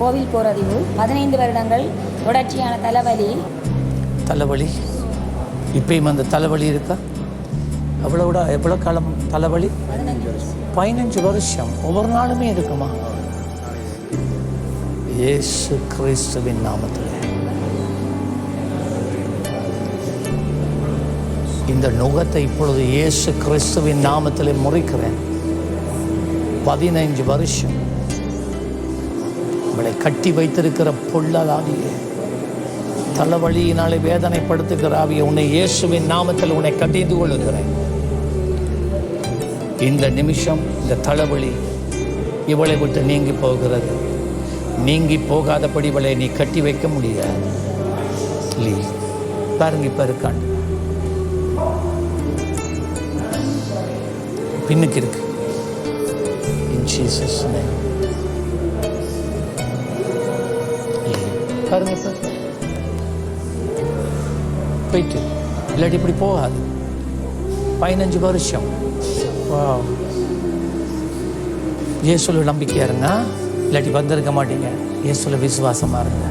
கோவில் போறதிவு, 15 வருடங்கள் தொடர்ச்சியான தலைவலி. இப்பயும் அந்த தலைவலி இருக்கா? எவ்வளோ காலம் தலைவலி? 15 வருஷம். ஒவ்வொரு நாளுமே இருக்குமா? இயேசு கிறிஸ்துவின் நாமத்தில் இந்த நுகத்தை இப்பொழுது இயேசு கிறிஸ்துவின் நாமத்தில் முறிக்கிறேன். 15 வருஷம் உங்களை கட்டி வைத்திருக்கிற பொல்லாதாவியே, தலைவலியினாலே வேதனைப்படுத்துகிற ஆவியை, உன்னை இயேசுவின் நாமத்தில் உன்னை கட்டிந்து கொள்ளுகிறேன். இந்த நிமிஷம் இந்த தலைவலி இவளை விட்டு நீங்கி போகிறது. நீங்கி போகாதபடி இவளை நீ கட்டி வைக்க முடியாது. பாருங்க, இப்ப இருக்கான், பின்னுக்கு இருக்கு. In Jesus name. பாருங்க, இப்ப போயிட்டு இல்லாட்டி இப்படி போகாது. 15 வருஷம். இயேசுல நம்பிக்கையா இருங்க, இல்லாட்டி வந்திருக்க மாட்டீங்க. இயேசுல விசுவாசமா இருங்க.